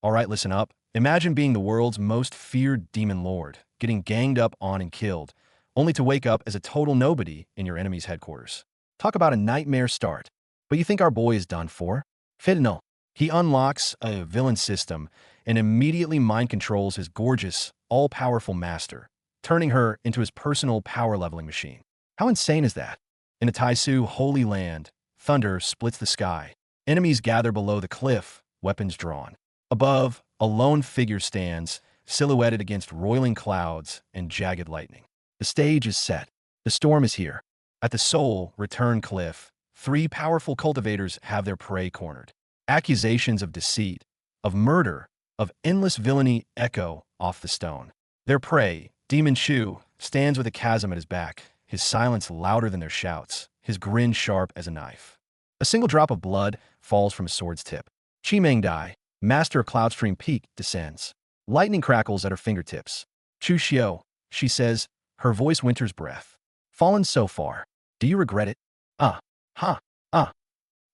Alright, listen up. Imagine being the world's most feared demon lord, getting ganged up on and killed, only to wake up as a total nobody in your enemy's headquarters. Talk about a nightmare start. But you think our boy is done for? Fentanyl. He unlocks a villain system and immediately mind controls his gorgeous, all-powerful master, turning her into his personal power-leveling machine. How insane is that? In a Taisu holy land, thunder splits the sky. Enemies gather below the cliff, weapons drawn. Above, a lone figure stands, silhouetted against roiling clouds and jagged lightning. The stage is set. The storm is here. At the Soul Return Cliff, three powerful cultivators have their prey cornered. Accusations of deceit, of murder, of endless villainy echo off the stone. Their prey, Demon Shu, stands with a chasm at his back, his silence louder than their shouts, his grin sharp as a knife. A single drop of blood falls from his sword's tip. Chimeng Dai, master of Cloudstream Peak, descends. Lightning crackles at her fingertips. Chu Xiao, she says, her voice winter's breath. Fallen so far. Do you regret it? Ah.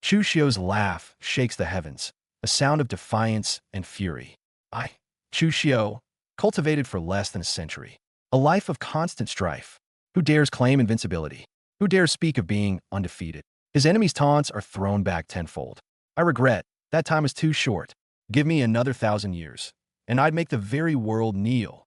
Chu Xiao's laugh shakes the heavens, a sound of defiance and fury. Chu Xiao, cultivated for less than a century. A life of constant strife. Who dares claim invincibility? Who dares speak of being undefeated? His enemies' taunts are thrown back tenfold. I regret, that time is too short. Give me another 1,000 years, and I'd make the very world kneel.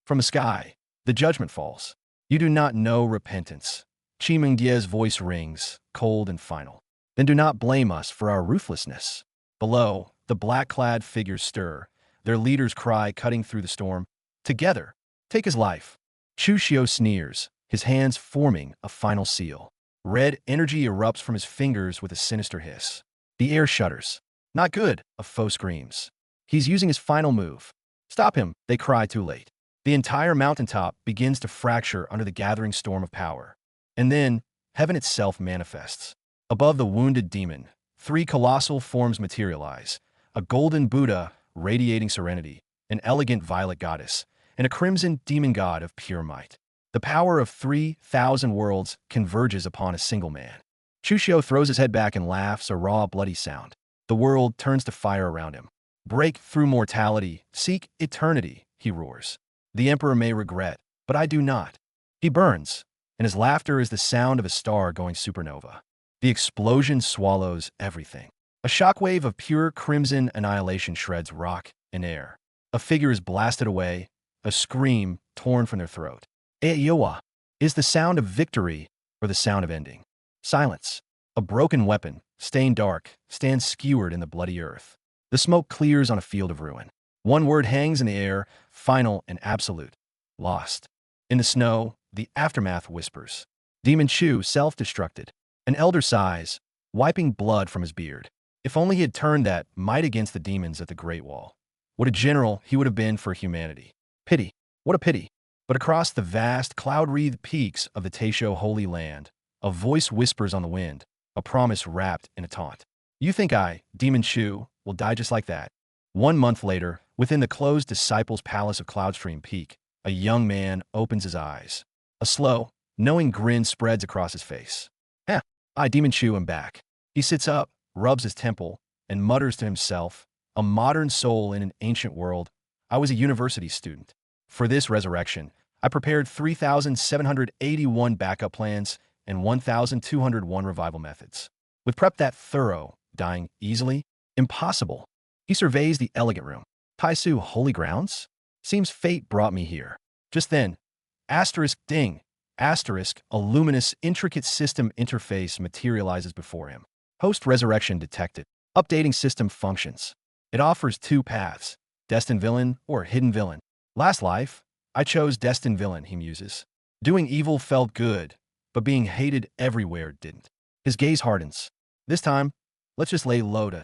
From the sky, the judgment falls. You do not know repentance. Chimeng Die's voice rings, cold and final. Then do not blame us for our ruthlessness. Below, the black-clad figures stir, their leaders cry cutting through the storm. Together, take his life. Chu Xiao sneers, his hands forming a final seal. Red energy erupts from his fingers with a sinister hiss. The air shudders. Not good, a foe screams. He's using his final move. Stop him, they cry too late. The entire mountaintop begins to fracture under the gathering storm of power. And then, heaven itself manifests. Above the wounded demon, three colossal forms materialize. A golden Buddha, radiating serenity, an elegant violet goddess, and a crimson demon god of pure might. The power of 3,000 worlds converges upon a single man. Chu Xiao throws his head back and laughs, a raw, bloody sound. The world turns to fire around him. Break through mortality, seek eternity, he roars. The Emperor may regret, but I do not. He burns, and his laughter is the sound of a star going supernova. The explosion swallows everything. A shockwave of pure crimson annihilation shreds rock and air. A figure is blasted away, a scream torn from their throat. Eyowa is the sound of victory or the sound of ending. Silence. A broken weapon, stained dark, stands skewered in the bloody earth. The smoke clears on a field of ruin. One word hangs in the air, final and absolute. Lost. In the snow, the aftermath whispers. Demon Shu self-destructed. An elder sighs, wiping blood from his beard. If only he had turned that might against the demons at the Great Wall. What a general he would have been for humanity. Pity. What a pity. But across the vast, cloud-wreathed peaks of the Taisho Holy Land, a voice whispers on the wind, a promise wrapped in a taunt. You think I, Demon Shu, will die just like that? 1 month later, within the closed disciples' palace of Cloudstream Peak, a young man opens his eyes. A slow, knowing grin spreads across his face. I, Demon Shu, am back. He sits up, rubs his temple, and mutters to himself, a modern soul in an ancient world. I was a university student. For this resurrection, I prepared 3,781 backup plans and 1,201 revival methods. With prep that thorough, dying easily? Impossible. He surveys the elegant room. Taisu holy grounds? Seems fate brought me here. Just then, ding, a luminous, intricate system interface materializes before him. Host resurrection detected. Updating system functions. It offers 2 paths, destined villain or hidden villain. Last life, I chose destined villain, he muses. Doing evil felt good, but being hated everywhere didn't. His gaze hardens. This time, let's just lay low to.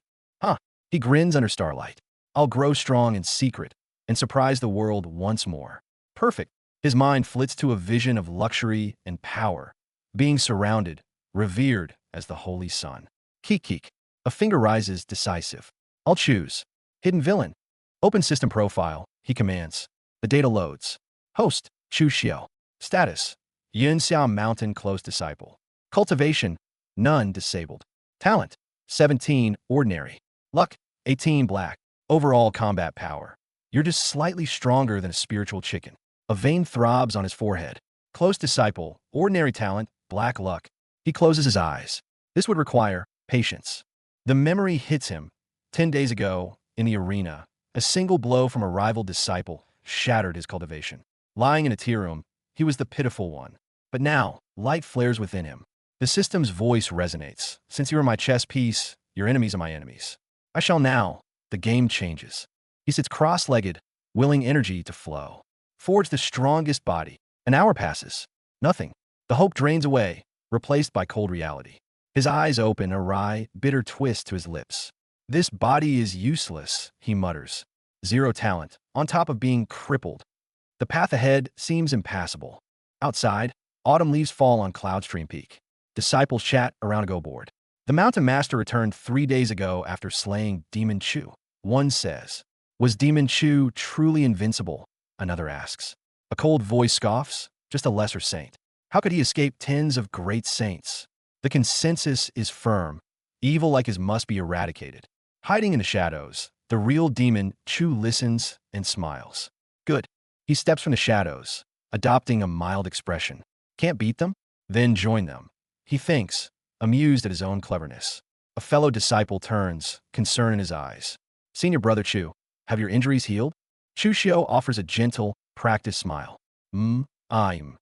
He grins under starlight. I'll grow strong in secret and surprise the world once more. Perfect. His mind flits to a vision of luxury and power, being surrounded, revered as the holy sun. Keek. A finger rises, decisive. I'll choose. Hidden villain. Open system profile, he commands. The data loads. Host, Chu Xiao. Status, Yunxiao Mountain Close Disciple. Cultivation, none disabled. Talent, 17, ordinary. Luck, 18, black. Overall combat power. You're just slightly stronger than a spiritual chicken. A vein throbs on his forehead. Close disciple, ordinary talent, black luck. He closes his eyes. This would require patience. The memory hits him. 10 days ago, in the arena, a single blow from a rival disciple shattered his cultivation. Lying in a tea room, he was the pitiful one. But now, light flares within him. The system's voice resonates. Since you are my chess piece, your enemies are my enemies. I shall now. The game changes. He sits cross-legged, willing energy to flow. Forge the strongest body. An hour passes. Nothing. The hope drains away, replaced by cold reality. His eyes open, a wry, bitter twist to his lips. This body is useless, he mutters. Zero talent, on top of being crippled. The path ahead seems impassable. Outside, autumn leaves fall on Cloudstream Peak. Disciples chat around a go-board. The Mountain Master returned 3 days ago after slaying Demon Chu. One says, "Was Demon Chu truly invincible?" Another asks. A cold voice scoffs, "Just a lesser saint. How could he escape tens of great saints?" The consensus is firm. Evil like his must be eradicated. Hiding in the shadows, the real Demon Chu listens and smiles. Good. He steps from the shadows, adopting a mild expression. Can't beat them? Then join them. He thinks, amused at his own cleverness. A fellow disciple turns, concern in his eyes. Senior brother Chu, have your injuries healed? Chu Xiao offers a gentle, practiced smile. I'm.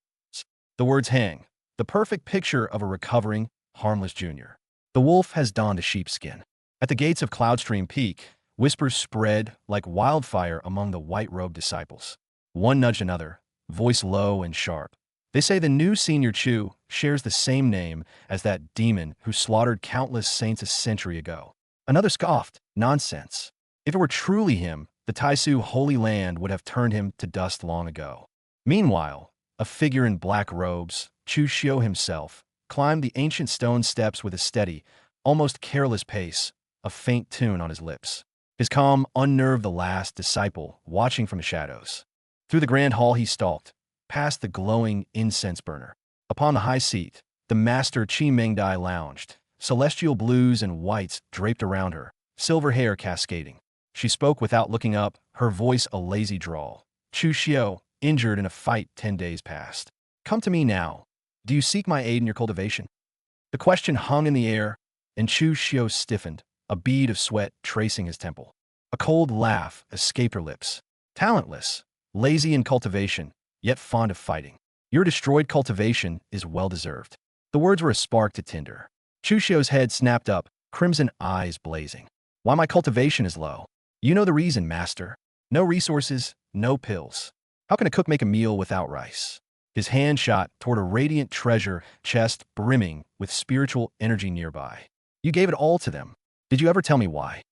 The words hang, the perfect picture of a recovering, harmless junior. The wolf has donned a sheepskin. At the gates of Cloudstream Peak, whispers spread like wildfire among the white-robed disciples. One nudged another, voice low and sharp. They say the new Senior Chu shares the same name as that demon who slaughtered countless saints a century ago. Another scoffed, nonsense. If it were truly him, the Taisu Holy Land would have turned him to dust long ago. Meanwhile, a figure in black robes, Chu Xiao himself, climbed the ancient stone steps with a steady, almost careless pace, a faint tune on his lips. His calm unnerved the last disciple, watching from the shadows. Through the grand hall he stalked, past the glowing incense burner. Upon the high seat, the master Qi Mengdai lounged, celestial blues and whites draped around her, silver hair cascading. She spoke without looking up, her voice a lazy drawl. Chu Xiao, injured in a fight 10 days past. Come to me now. Do you seek my aid in your cultivation? The question hung in the air, and Chu Xiao stiffened, a bead of sweat tracing his temple. A cold laugh escaped her lips. Talentless, lazy in cultivation, yet fond of fighting. Your destroyed cultivation is well-deserved. The words were a spark to tinder. Chu Xiao's head snapped up, crimson eyes blazing. Why my cultivation is low? You know the reason, master. No resources, no pills. How can a cook make a meal without rice? His hand shot toward a radiant treasure chest brimming with spiritual energy nearby. You gave it all to them. Did you ever tell me why?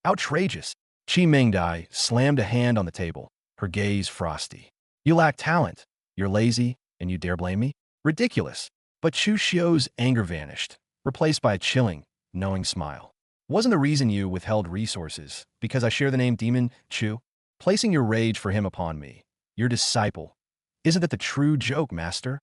Outrageous. Qi Mengdai slammed a hand on the table, her gaze frosty. You lack talent. You're lazy, and you dare blame me? Ridiculous. But Chu Xiao's anger vanished, replaced by a chilling, knowing smile. Wasn't the reason you withheld resources because I share the name Demon Chu? Placing your rage for him upon me, your disciple. Isn't that the true joke, master?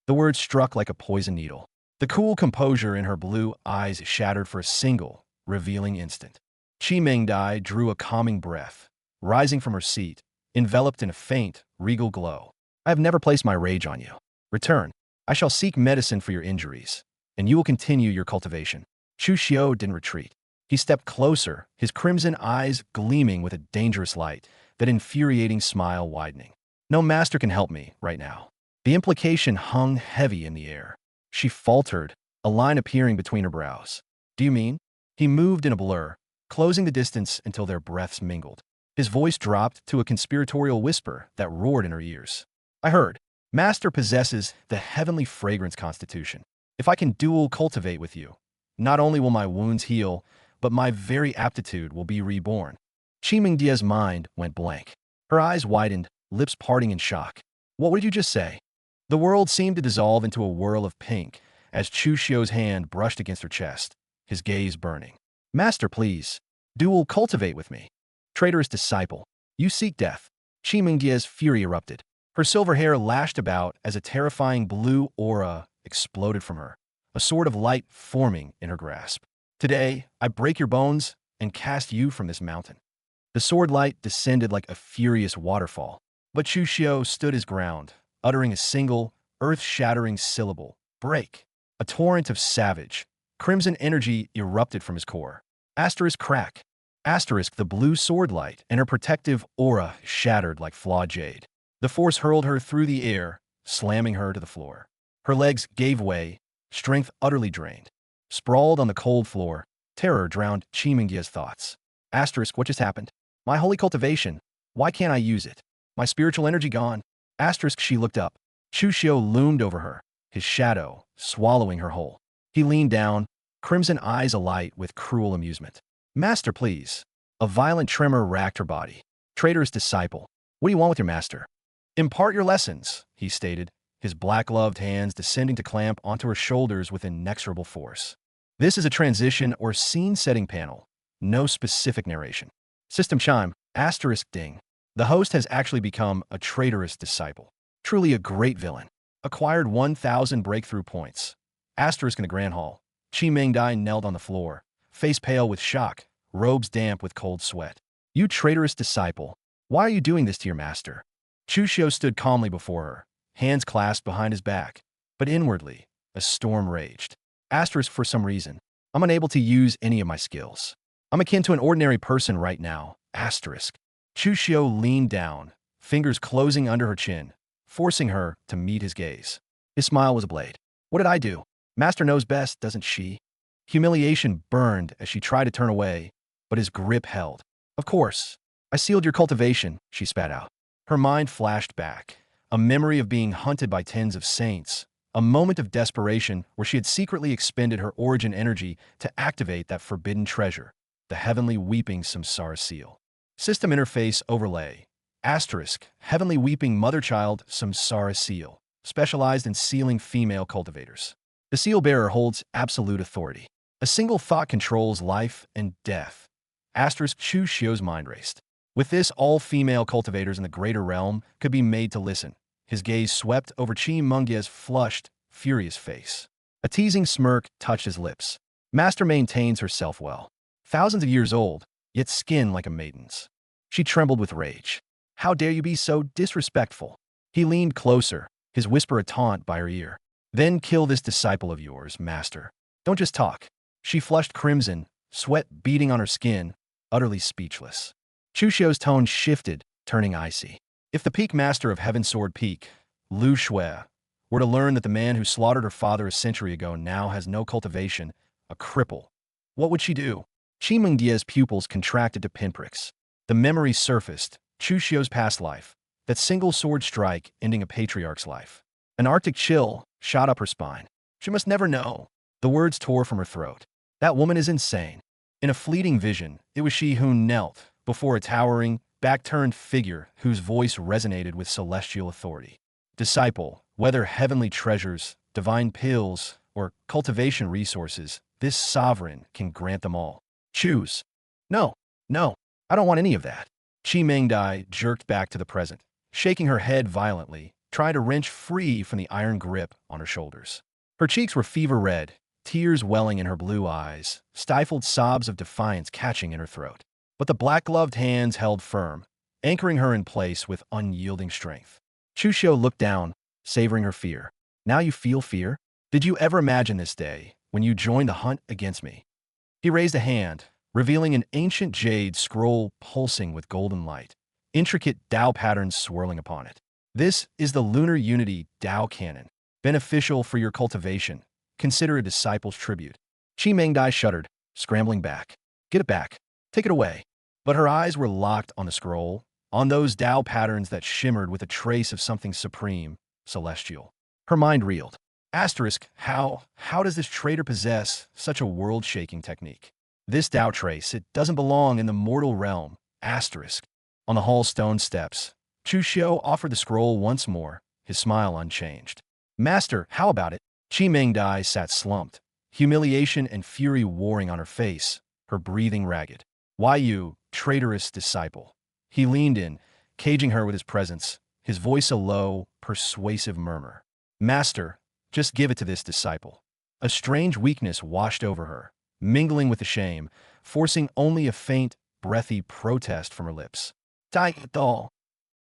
The words struck like a poison needle. The cool composure in her blue eyes shattered for a single, revealing instant. Qi Mengdai drew a calming breath, rising from her seat, enveloped in a faint, regal glow. I have never placed my rage on you. Return. I shall seek medicine for your injuries, and you will continue your cultivation. Chu Xiao didn't retreat. He stepped closer, his crimson eyes gleaming with a dangerous light, that infuriating smile widening. No master can help me right now. The implication hung heavy in the air. She faltered, a line appearing between her brows. Do you mean? He moved in a blur, closing the distance until their breaths mingled. His voice dropped to a conspiratorial whisper that roared in her ears. I heard. Master possesses the heavenly fragrance constitution. If I can dual cultivate with you, not only will my wounds heal, but my very aptitude will be reborn. Qi Mengdia's mind went blank. Her eyes widened, lips parting in shock. What would you just say? The world seemed to dissolve into a whirl of pink as Chu Xiao's hand brushed against her chest, his gaze burning. Master, please, dual cultivate with me. Traitorous disciple, you seek death. Qi Mengdia's fury erupted. Her silver hair lashed about as a terrifying blue aura exploded from her, a sword of light forming in her grasp. Today, I break your bones and cast you from this mountain. The sword light descended like a furious waterfall. But Chu Xiao stood his ground, uttering a single, earth-shattering syllable. Break. A torrent of savage, crimson energy erupted from his core. Asterisk crack. Asterisk the blue sword light and her protective aura shattered like flawed jade. The force hurled her through the air, slamming her to the floor. Her legs gave way, strength utterly drained. Sprawled on the cold floor, terror drowned Qi Mingya's thoughts. Asterisk, what just happened? My holy cultivation. Why can't I use it? My spiritual energy gone. Asterisk, she looked up. Chu Xiao loomed over her, his shadow swallowing her whole. He leaned down, crimson eyes alight with cruel amusement. Master, please. A violent tremor racked her body. Traitorous disciple. What do you want with your master? Impart your lessons, he stated, his black-gloved hands descending to clamp onto her shoulders with inexorable force. This is a transition or scene-setting panel. No specific narration. System chime, asterisk ding. The host has actually become a traitorous disciple. Truly a great villain. Acquired 1,000 breakthrough points. Asterisk in the Grand Hall. Qi Mingdai knelt on the floor, face pale with shock, robes damp with cold sweat. You traitorous disciple. Why are you doing this to your master? Chu Xiao stood calmly before her, hands clasped behind his back. But inwardly, a storm raged. Asterisk for some reason. I'm unable to use any of my skills. I'm akin to an ordinary person right now. Asterisk. Chu Xiao leaned down, fingers closing under her chin, forcing her to meet his gaze. His smile was a blade. What did I do? Master knows best, doesn't she? Humiliation burned as she tried to turn away, but his grip held. Of course. I sealed your cultivation, she spat out. Her mind flashed back, a memory of being hunted by tens of saints, a moment of desperation where she had secretly expended her origin energy to activate that forbidden treasure, the heavenly weeping samsara seal. System interface overlay. Asterisk, heavenly weeping mother-child samsara seal, specialized in sealing female cultivators. The seal bearer holds absolute authority. A single thought controls life and death. Asterisk, Chu Xiao's mind raced. With this, all female cultivators in the greater realm could be made to listen. His gaze swept over Qi Mingya's flushed, furious face. A teasing smirk touched his lips. Master maintains herself well. Thousands of years old, yet skin like a maiden's. She trembled with rage. How dare you be so disrespectful? He leaned closer, his whisper a taunt by her ear. Then kill this disciple of yours, master. Don't just talk. She flushed crimson, sweat beading on her skin, utterly speechless. Chu Xiao's tone shifted, turning icy. If the peak master of Heaven Sword Peak, Lu Shui, were to learn that the man who slaughtered her father a century ago now has no cultivation, a cripple, what would she do? Qi Mingdia's pupils contracted to pinpricks. The memory surfaced, Chu Xiao's past life, that single sword strike ending a patriarch's life. An arctic chill shot up her spine. She must never know. The words tore from her throat. That woman is insane. In a fleeting vision, it was she who knelt before a towering, back-turned figure whose voice resonated with celestial authority. Disciple, whether heavenly treasures, divine pills, or cultivation resources, this sovereign can grant them all. Choose. No, no, I don't want any of that. Qi Mingdai jerked back to the present, shaking her head violently, trying to wrench free from the iron grip on her shoulders. Her cheeks were fever red, tears welling in her blue eyes, stifled sobs of defiance catching in her throat. But the black-gloved hands held firm, anchoring her in place with unyielding strength. Chu Xiao looked down, savoring her fear. Now you feel fear? Did you ever imagine this day, when you joined the hunt against me? He raised a hand, revealing an ancient jade scroll pulsing with golden light, intricate Tao patterns swirling upon it. This is the Lunar Unity Tao Canon, beneficial for your cultivation. Consider a disciple's tribute. Qi Mingdai shuddered, scrambling back. Get it back. Take it away. But her eyes were locked on the scroll, on those Tao patterns that shimmered with a trace of something supreme, celestial. Her mind reeled. Asterisk, how does this traitor possess such a world-shaking technique? This Tao trace, it doesn't belong in the mortal realm. Asterisk. On the hall stone steps, Chu Xiao offered the scroll once more, his smile unchanged. Master, how about it? Qi Mingdai sat slumped, humiliation and fury warring on her face, her breathing ragged. Why you, traitorous disciple? He leaned in, caging her with his presence, his voice a low, persuasive murmur. Master, just give it to this disciple. A strange weakness washed over her, mingling with the shame, forcing only a faint, breathy protest from her lips. Doll.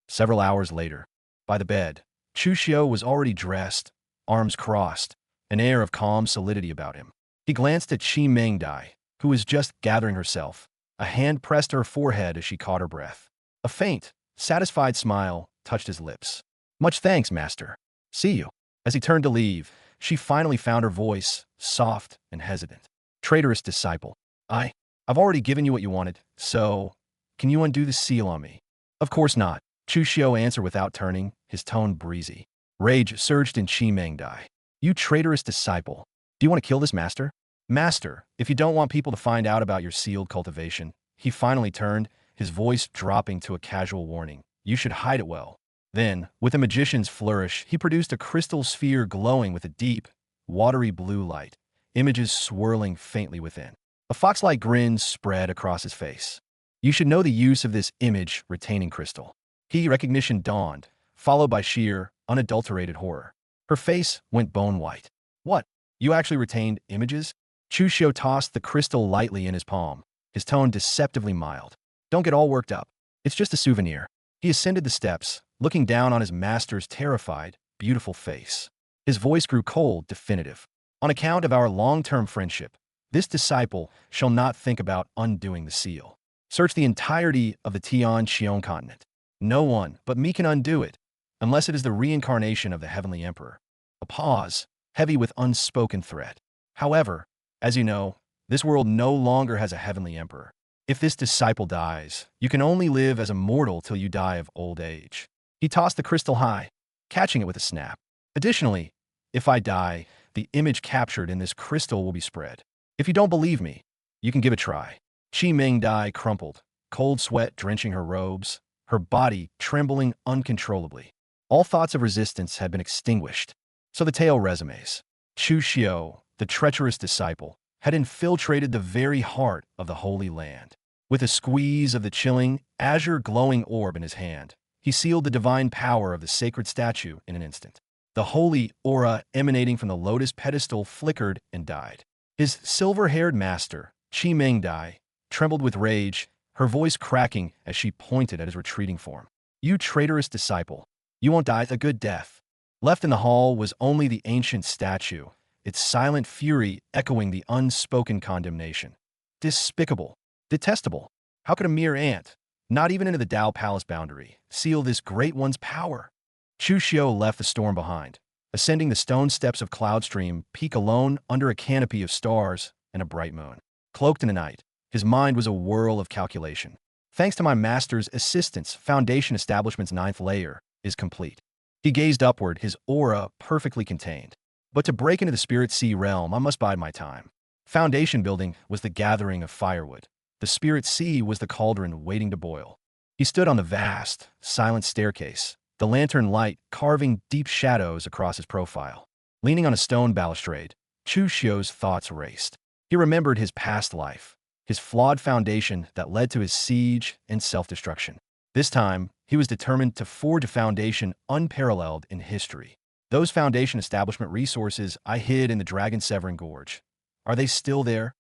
Several hours later, by the bed, Chu Xiao was already dressed, arms crossed, an air of calm solidity about him. He glanced at Qi Mengdai, who was just gathering herself. A hand pressed her forehead as she caught her breath. A faint, satisfied smile touched his lips. Much thanks, master. See you. As he turned to leave, she finally found her voice, soft and hesitant. Traitorous disciple. I've already given you what you wanted, so can you undo the seal on me? Of course not. Chu Xiao answered without turning, his tone breezy. Rage surged in Qi Mengdai. You traitorous disciple. Do you want to kill this master? Master, if you don't want people to find out about your sealed cultivation, he finally turned, his voice dropping to a casual warning. You should hide it well. Then, with a magician's flourish, he produced a crystal sphere glowing with a deep, watery blue light, images swirling faintly within. A fox-like grin spread across his face. You should know the use of this image-retaining crystal. Recognition dawned, followed by sheer, unadulterated horror. Her face went bone-white. What? You actually retained images? Chu Xiao tossed the crystal lightly in his palm, his tone deceptively mild. Don't get all worked up. It's just a souvenir. He ascended the steps, looking down on his master's terrified, beautiful face. His voice grew cold, definitive. On account of our long-term friendship, this disciple shall not think about undoing the seal. Search the entirety of the Tian-Xiong continent. No one but me can undo it, unless it is the reincarnation of the Heavenly Emperor. A pause, heavy with unspoken threat. However, as you know, this world no longer has a Heavenly Emperor. If this disciple dies, you can only live as a mortal till you die of old age. He tossed the crystal high, catching it with a snap. Additionally, if I die, the image captured in this crystal will be spread. If you don't believe me, you can give it a try. Qi Mengdai crumpled, cold sweat drenching her robes, her body trembling uncontrollably. All thoughts of resistance had been extinguished. So the tale resumes. Chu Xiao, the treacherous disciple, had infiltrated the very heart of the Holy Land. With a squeeze of the chilling, azure glowing orb in his hand, he sealed the divine power of the sacred statue in an instant. The holy aura emanating from the lotus pedestal flickered and died. His silver-haired master, Qi Mengdai, trembled with rage, her voice cracking as she pointed at his retreating form. You traitorous disciple, you won't die a good death. Left in the hall was only the ancient statue, its silent fury echoing the unspoken condemnation. Despicable, detestable. How could a mere ant, not even into the Dao Palace boundary, seal this great one's power? Chu Xiao left the storm behind, ascending the stone steps of Cloudstream Peak alone under a canopy of stars and a bright moon. Cloaked in the night, his mind was a whirl of calculation. Thanks to my master's assistance, Foundation Establishment's 9th layer is complete. He gazed upward, his aura perfectly contained. But to break into the Spirit Sea realm, I must bide my time. Foundation building was the gathering of firewood. The Spirit Sea was the cauldron waiting to boil. He stood on the vast, silent staircase, the lantern light carving deep shadows across his profile. Leaning on a stone balustrade, Chu Xiao's thoughts raced. He remembered his past life, his flawed foundation that led to his siege and self-destruction. This time, he was determined to forge a foundation unparalleled in history. Those Foundation Establishment resources I hid in the Dragon-Severing Gorge. Are they still there?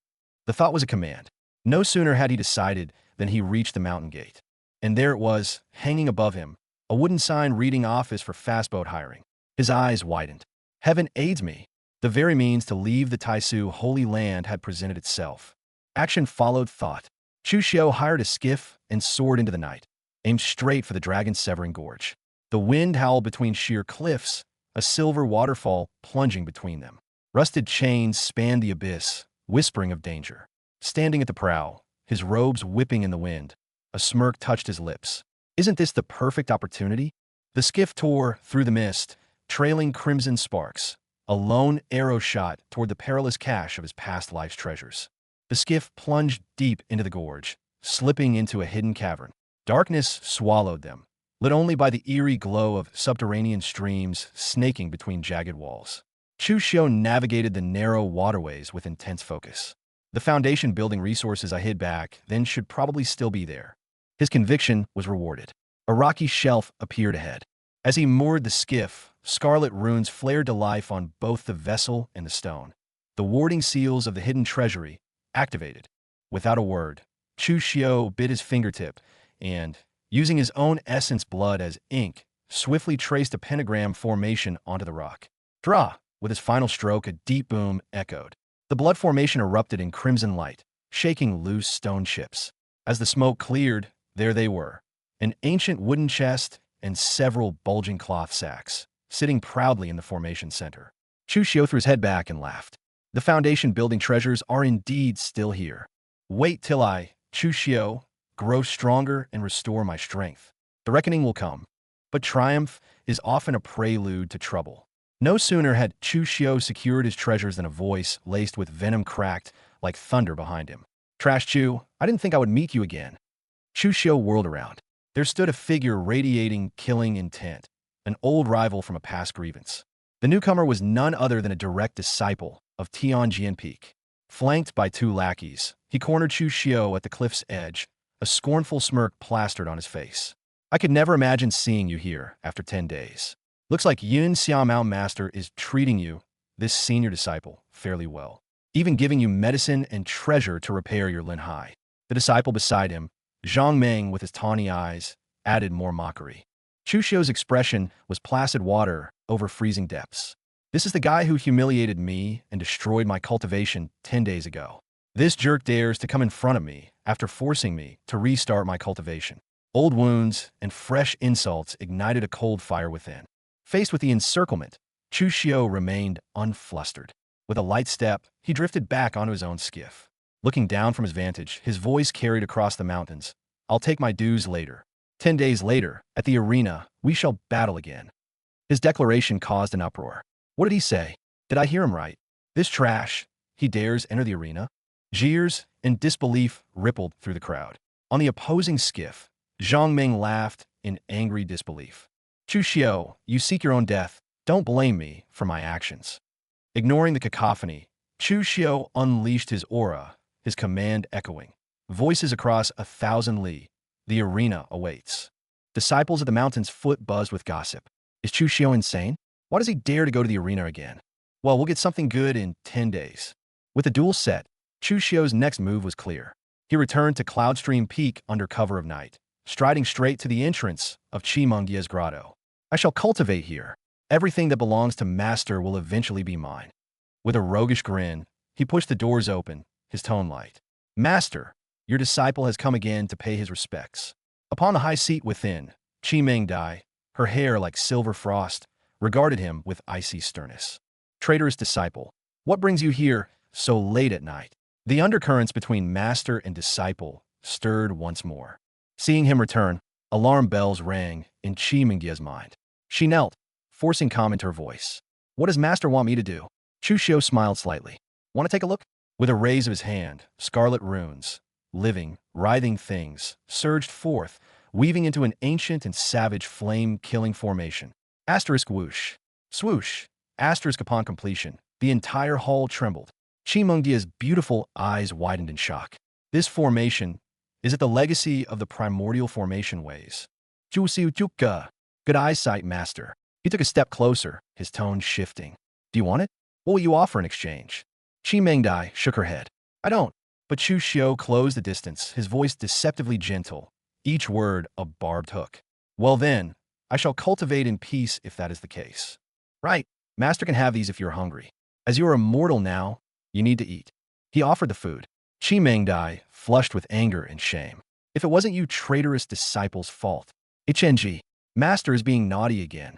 The thought was a command. No sooner had he decided than he reached the mountain gate. And there it was, hanging above him, a wooden sign reading office for fastboat hiring. His eyes widened. Heaven aids me. The very means to leave the Taisu Holy Land had presented itself. Action followed thought. Chu Xiao hired a skiff and soared into the night, aimed straight for the Dragon-Severing Gorge. The wind howled between sheer cliffs, a silver waterfall plunging between them. Rusted chains spanned the abyss, whispering of danger. Standing at the prow, his robes whipping in the wind, a smirk touched his lips. Isn't this the perfect opportunity? The skiff tore through the mist, trailing crimson sparks, a lone arrow shot toward the perilous cache of his past life's treasures. The skiff plunged deep into the gorge, slipping into a hidden cavern. Darkness swallowed them, lit only by the eerie glow of subterranean streams snaking between jagged walls. Chu Xiao navigated the narrow waterways with intense focus. The Foundation building resources I hid back then should probably still be there. His conviction was rewarded. A rocky shelf appeared ahead. As he moored the skiff, scarlet runes flared to life on both the vessel and the stone. The warding seals of the hidden treasury activated. Without a word, Chu Xiu bit his fingertip and, using his own essence blood as ink, swiftly traced a pentagram formation onto the rock. Draw! With his final stroke, a deep boom echoed. The blood formation erupted in crimson light, shaking loose stone chips. As the smoke cleared, there they were, an ancient wooden chest and several bulging cloth sacks, sitting proudly in the formation center. Chu Xiu threw his head back and laughed. The foundation building treasures are indeed still here. Wait till I, Chu Xiu, grow stronger and restore my strength. The reckoning will come. But triumph is often a prelude to trouble. No sooner had Chu Xiu secured his treasures than a voice laced with venom cracked like thunder behind him. Trash Chu, I didn't think I would meet you again. Chu Xiu whirled around. There stood a figure radiating killing intent, an old rival from a past grievance. The newcomer was none other than a direct disciple of Tianjian Peak. Flanked by two lackeys, he cornered Chu Xiu at the cliff's edge, a scornful smirk plastered on his face. I could never imagine seeing you here after 10 days. Looks like Yun Xiaomao Master is treating you, this senior disciple, fairly well, even giving you medicine and treasure to repair your Lin Hai. The disciple beside him, Zhang Meng with his tawny eyes, added more mockery. Chu Xiu's expression was placid water over freezing depths. This is the guy who humiliated me and destroyed my cultivation 10 days ago. This jerk dares to come in front of me after forcing me to restart my cultivation. Old wounds and fresh insults ignited a cold fire within. Faced with the encirclement, Chu Xiu remained unflustered. With a light step, he drifted back onto his own skiff. Looking down from his vantage, his voice carried across the mountains. I'll take my dues later. 10 days later, at the arena, we shall battle again. His declaration caused an uproar. What did he say? Did I hear him right? This trash, he dares enter the arena? Jeers and disbelief rippled through the crowd. On the opposing skiff, Zhang Ming laughed in angry disbelief. Chu Xiu, you seek your own death. Don't blame me for my actions. Ignoring the cacophony, Chu Xiu unleashed his aura, his command echoing. Voices across 1,000 li. The arena awaits. Disciples of the mountain's foot buzzed with gossip. Is Chu Xiu insane? Why does he dare to go to the arena again? Well, we'll get something good in 10 days. With the duel set, Chu Xiu's next move was clear. He returned to Cloudstream Peak under cover of night, striding straight to the entrance of Chimengye's grotto. I shall cultivate here. Everything that belongs to Master will eventually be mine. With a roguish grin, he pushed the doors open, his tone light. Master, your disciple has come again to pay his respects. Upon the high seat within, Chimengdai, her hair like silver frost, regarded him with icy sternness. Traitorous disciple, what brings you here so late at night? The undercurrents between master and disciple stirred once more. Seeing him return, alarm bells rang in Chimengye's mind. She knelt, forcing calm into her voice. What does master want me to do? Chu Xiu smiled slightly. Want to take a look? With a raise of his hand, scarlet runes, living, writhing things, surged forth, weaving into an ancient and savage flame-killing formation. Asterisk whoosh. Swoosh. Asterisk upon completion. The entire hall trembled. Chimengye's beautiful eyes widened in shock. This formation, is it the legacy of the primordial formation ways? Jusiu Jukka. Good eyesight, master. He took a step closer, his tone shifting. Do you want it? What will you offer in exchange? Chimengdai shook her head. I don't. But Chu Xiu closed the distance, his voice deceptively gentle, each word a barbed hook. Well then, I shall cultivate in peace if that is the case. Right, master can have these if you're hungry. As you are immortal now, you need to eat. He offered the food. Chimengdai flushed with anger and shame. If it wasn't you traitorous disciple's fault. HNG, master is being naughty again.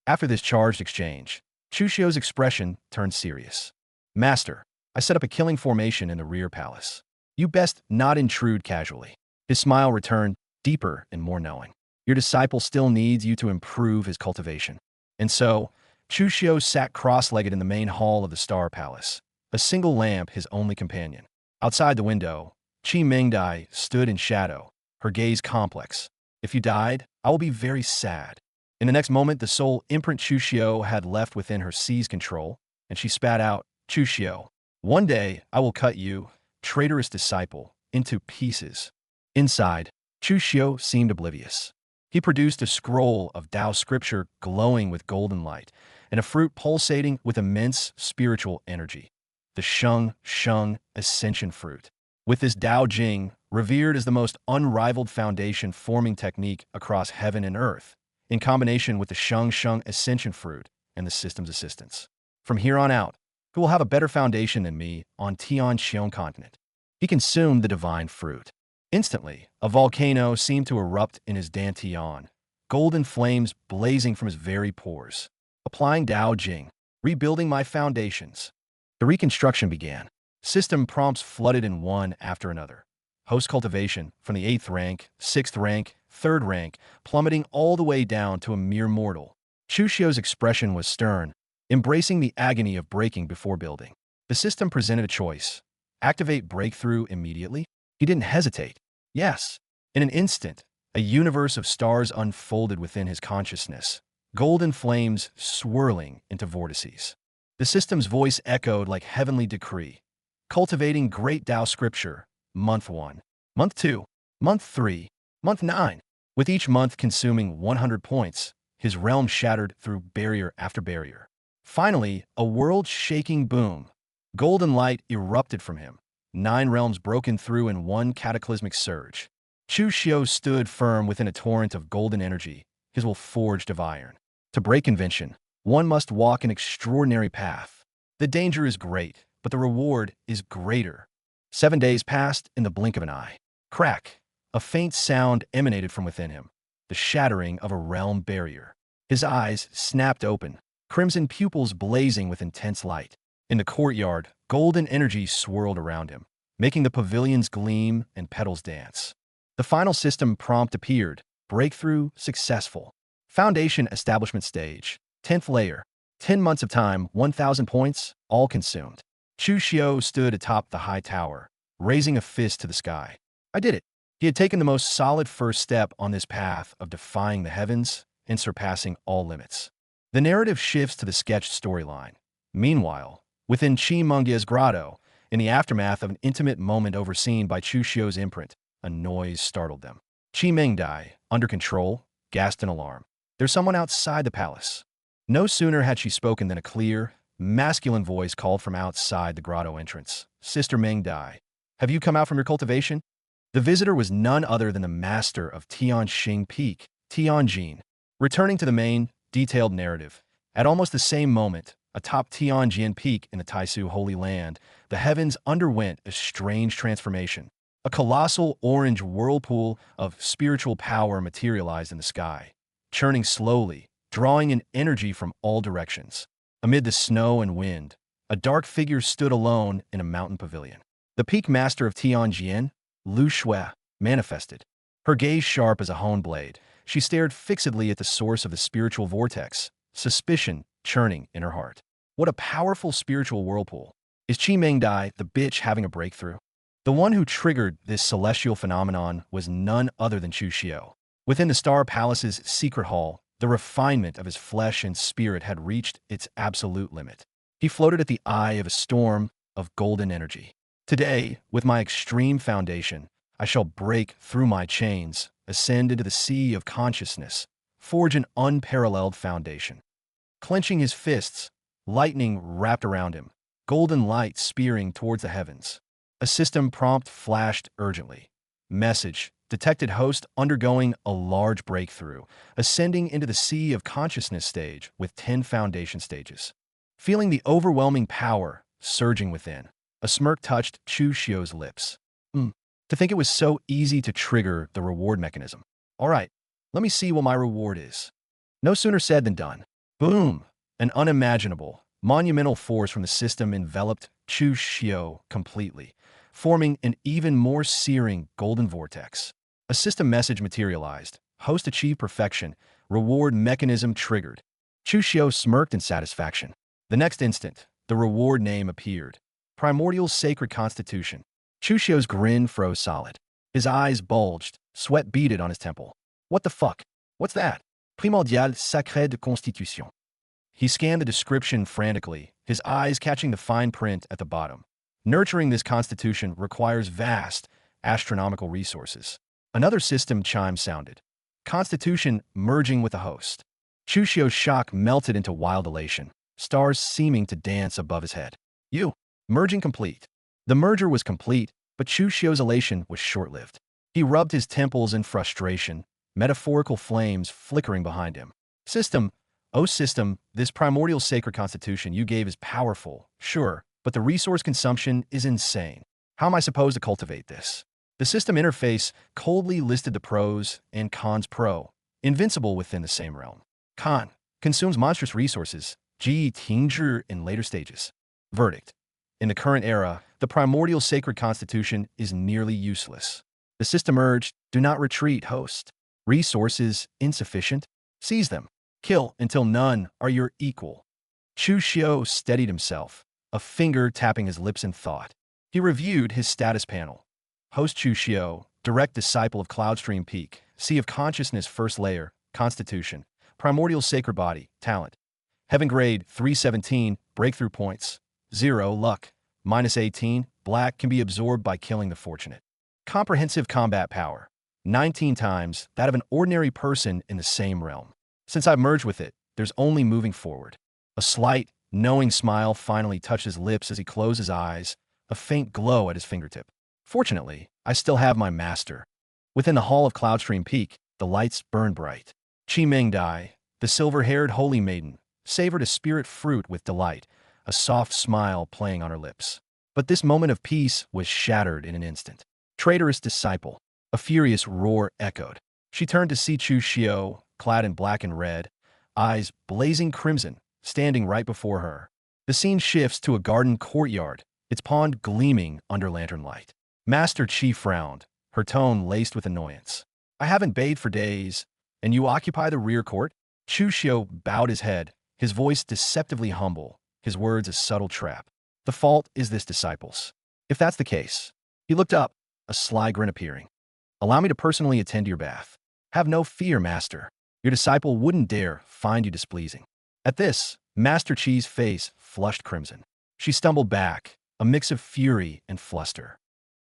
After this charged exchange, Chu Xiu's expression turned serious. Master, I set up a killing formation in the rear palace. You best not intrude casually. His smile returned, deeper and more knowing. Your disciple still needs you to improve his cultivation. And so, Chu Xiu sat cross-legged in the main hall of the Star Palace, a single lamp his only companion. Outside the window, Chimengdai stood in shadow, her gaze complex. If you died, I will be very sad. In the next moment, the soul imprint Chu Xiu had left within her seized control, and she spat out, Chu Xiu, one day I will cut you, traitorous disciple, into pieces. Inside, Chu Xiu seemed oblivious. He produced a scroll of Tao scripture glowing with golden light, and a fruit pulsating with immense spiritual energy. The Sheng Ascension fruit. With this Tao Jing, revered as the most unrivaled foundation-forming technique across heaven and earth, in combination with the Sheng Sheng Ascension Fruit and the system's assistance. From here on out, who will have a better foundation than me on Tian Xiong continent? He consumed the divine fruit. Instantly, a volcano seemed to erupt in his dantian, golden flames blazing from his very pores. Applying Dao Jing, rebuilding my foundations. The reconstruction began. System prompts flooded in one after another. Host cultivation from the 8th rank, 6th rank, 3rd rank, plummeting all the way down to a mere mortal. Chu Xiu's expression was stern, embracing the agony of breaking before building. The system presented a choice. Activate breakthrough immediately? He didn't hesitate. Yes. In an instant, a universe of stars unfolded within his consciousness, golden flames swirling into vortices. The system's voice echoed like heavenly decree. Cultivating Great Tao Scripture, Month 1, Month 2, Month 3, Month 9. With each month consuming 100 points, his realm shattered through barrier after barrier. Finally, a world-shaking boom. Golden light erupted from him. 9 realms broken through in one cataclysmic surge. Chu Xiu stood firm within a torrent of golden energy, his will forged of iron. To break convention, one must walk an extraordinary path. The danger is great, but the reward is greater. 7 days passed in the blink of an eye. Crack! A faint sound emanated from within him, the shattering of a realm barrier. His eyes snapped open, crimson pupils blazing with intense light. In the courtyard, golden energy swirled around him, making the pavilions gleam and petals dance. The final system prompt appeared. Breakthrough successful. Foundation establishment stage. 10th layer. 10 months of time, 1,000 points, all consumed. Chu Xiu stood atop the high tower, raising a fist to the sky. I did it. He had taken the most solid first step on this path of defying the heavens and surpassing all limits. The narrative shifts to the sketched storyline. Meanwhile, within Qi Mengye's grotto, in the aftermath of an intimate moment overseen by Chu Xiu's imprint, a noise startled them. Qi Mengdai, under control, gasped in alarm. There's someone outside the palace. No sooner had she spoken than a clear, masculine voice called from outside the grotto entrance. Sister Mengdai, have you come out from your cultivation? The visitor was none other than the master of Tianxing Peak, Tianjin. Returning to the main, detailed narrative, at almost the same moment, atop Tianjin Peak in the Taisu Holy Land, the heavens underwent a strange transformation. A colossal orange whirlpool of spiritual power materialized in the sky, churning slowly, drawing in energy from all directions. Amid the snow and wind, a dark figure stood alone in a mountain pavilion. The peak master of Tianjin, Lu Shui, manifested. Her gaze sharp as a honed blade, she stared fixedly at the source of the spiritual vortex, suspicion churning in her heart. What a powerful spiritual whirlpool. Is Qi Mengdai, the bitch, having a breakthrough? The one who triggered this celestial phenomenon was none other than Chu Xiu. Within the Star Palace's secret hall, the refinement of his flesh and spirit had reached its absolute limit. He floated at the eye of a storm of golden energy. Today, with my extreme foundation, I shall break through my chains, ascend into the sea of consciousness, forge an unparalleled foundation. Clenching his fists, lightning wrapped around him, golden light spearing towards the heavens. A system prompt flashed urgently. Message: detected host undergoing a large breakthrough, ascending into the sea of consciousness stage with 10 foundation stages. Feeling the overwhelming power surging within, a smirk touched Chu Xiu's lips. To think it was so easy to trigger the reward mechanism. All right, let me see what my reward is. No sooner said than done. Boom! An unimaginable, monumental force from the system enveloped Chu Xiu completely, forming an even more searing golden vortex. A system message materialized. Host achieved perfection. Reward mechanism triggered. Chu Xiu smirked in satisfaction. The next instant, the reward name appeared. Primordial Sacred Constitution. Chu Xiu's grin froze solid. His eyes bulged, sweat beaded on his temple. What the fuck? What's that? Primordial Sacred Constitution. He scanned the description frantically, his eyes catching the fine print at the bottom. Nurturing this constitution requires vast, astronomical resources. Another system chime sounded. Constitution merging with the host. Chu Xiu's shock melted into wild elation, stars seeming to dance above his head. Merging complete. The merger was complete, But Chu Xiu's elation was short-lived. He rubbed his temples in frustration, metaphorical flames flickering behind him. System, oh system, this primordial sacred constitution you gave is powerful, sure, but the resource consumption is insane. How am I supposed to cultivate this? The system interface coldly listed the pros and cons. Pro, invincible within the same realm. Con, consumes monstrous resources, G Tinger in later stages. Verdict. In the current era, the primordial sacred constitution is nearly useless. The system urged, do not retreat, host. Resources insufficient? Seize them. Kill until none are your equal. Chu Xiu steadied himself, a finger tapping his lips in thought. He reviewed his status panel. Host Chu Xiu, direct disciple of Cloudstream Peak, Sea of Consciousness First Layer, Constitution, Primordial Sacred Body, Talent. Heaven Grade 317, Breakthrough Points, 0, Luck, -18, Black can be absorbed by killing the fortunate. Comprehensive Combat Power, 19 times that of an ordinary person in the same realm. Since I've merged with it, there's only moving forward. A slight, knowing smile finally touched his lips as he closed his eyes, a faint glow at his fingertip. Fortunately, I still have my master. Within the hall of Cloudstream Peak, the lights burned bright. Chi Ming Dai, the silver-haired holy maiden, savored a spirit fruit with delight, a soft smile playing on her lips. But this moment of peace was shattered in an instant. Traitorous disciple, a furious roar echoed. She turned to see Chu Xiu, clad in black and red, eyes blazing crimson, standing right before her. The scene shifts to a garden courtyard, its pond gleaming under lantern light. Master Qi frowned, her tone laced with annoyance. I haven't bathed for days, and you occupy the rear court? Chu Xiu bowed his head, his voice deceptively humble, his words a subtle trap. The fault is this disciple's. If that's the case. He looked up, a sly grin appearing. Allow me to personally attend to your bath. Have no fear, master. Your disciple wouldn't dare find you displeasing. At this, Master Qi's face flushed crimson. She stumbled back, a mix of fury and fluster.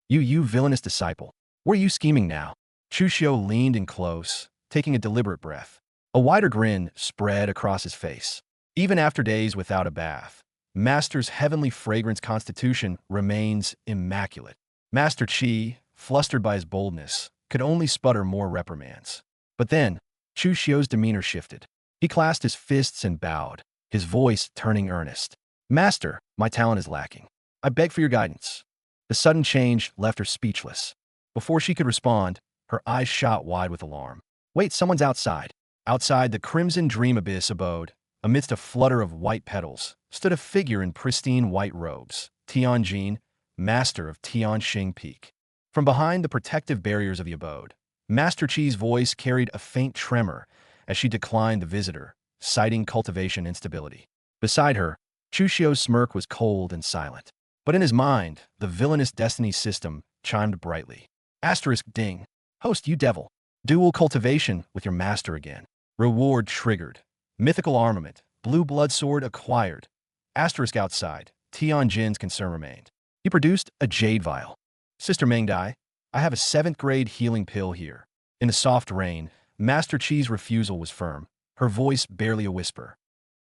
You villainous disciple. What are you scheming now? Chu Xiu leaned in close, taking a deliberate breath. A wider grin spread across his face. Even after days without a bath, Master's heavenly fragrance constitution remains immaculate. Master Qi, flustered by his boldness, could only sputter more reprimands. But then, Chu Xiu's demeanor shifted. He clasped his fists and bowed, his voice turning earnest. Master, my talent is lacking. I beg for your guidance. The sudden change left her speechless. Before she could respond, her eyes shot wide with alarm. Wait, someone's outside. Outside the crimson dream abyss abode, amidst a flutter of white petals, stood a figure in pristine white robes, Tianjin, master of Tianxing Peak. From behind the protective barriers of the abode, Master Qi's voice carried a faint tremor as she declined the visitor, citing cultivation instability. Beside her, Chu Xiu's smirk was cold and silent. But in his mind, the villainous destiny system chimed brightly. Asterisk ding. Host, you devil. Dual cultivation with your master again. Reward triggered. Mythical armament. Blue blood sword acquired. Asterisk outside. Tianjin's concern remained. He produced a jade vial. Sister Mengdai, I have a 7th grade healing pill here. In the soft rain, Master Qi's refusal was firm, her voice barely a whisper.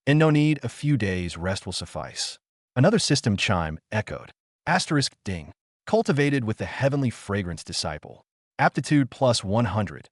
And no need, a few days rest will suffice. Another system chime echoed. Asterisk ding. Cultivated with the heavenly fragrance disciple. Aptitude plus 100.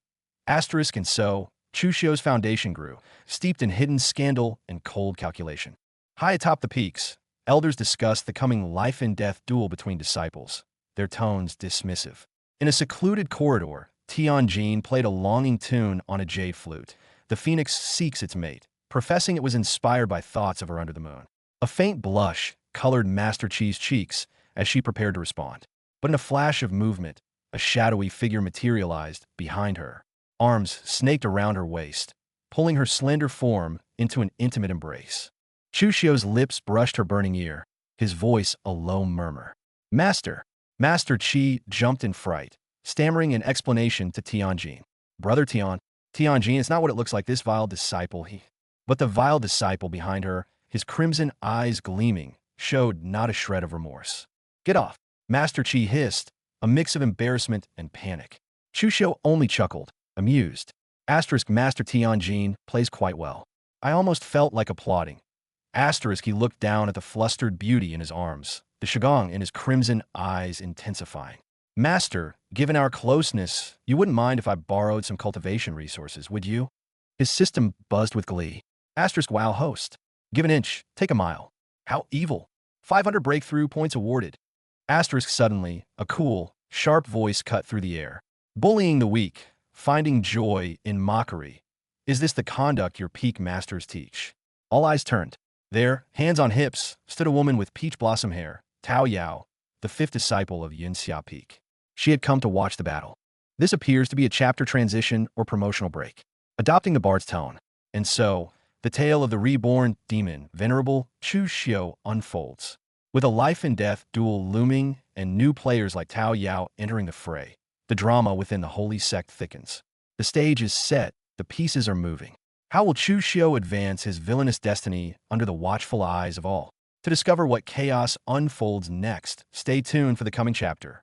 Asterisk and so, Chu Xiu's foundation grew, steeped in hidden scandal and cold calculation. High atop the peaks, elders discussed the coming life-and-death duel between disciples, their tones dismissive. In a secluded corridor, Tianjin played a longing tune on a jade flute. The phoenix seeks its mate, professing it was inspired by thoughts of her under the moon. A faint blush colored Master Qi's cheeks as she prepared to respond. But in a flash of movement, a shadowy figure materialized behind her, arms snaked around her waist, pulling her slender form into an intimate embrace. Chu Xiu's lips brushed her burning ear, his voice a low murmur. Master! Master Qi jumped in fright, stammering an explanation to Tianjin. Brother Tianjin, it's not what it looks like, this vile disciple, But the vile disciple behind her, his crimson eyes gleaming, showed not a shred of remorse. Get off! Master Qi hissed, a mix of embarrassment and panic. Chu Xiu only chuckled, amused. Asterisk Master Tianjin plays quite well. I almost felt like applauding. Asterisk he looked down at the flustered beauty in his arms, the shigong in his crimson eyes intensifying. Master, given our closeness, you wouldn't mind if I borrowed some cultivation resources, would you? His system buzzed with glee. Asterisk wow host. Give an inch, take a mile. How evil. 500 breakthrough points awarded. Asterisk suddenly, a cool, sharp voice cut through the air. Bullying the weak, finding joy in mockery. Is this the conduct your peak masters teach? All eyes turned. There, hands on hips, stood a woman with peach blossom hair, Tao Yao, the fifth disciple of Yun Xia Peak. She had come to watch the battle. This appears to be a chapter transition or promotional break, adopting the bard's tone. And so, the tale of the reborn demon, Venerable Chu Xiu, unfolds. With a life-and-death duel looming and new players like Tao Yao entering the fray, the drama within the holy sect thickens. The stage is set, the pieces are moving. How will Chu Xiu advance his villainous destiny under the watchful eyes of all? To discover what chaos unfolds next, stay tuned for the coming chapter.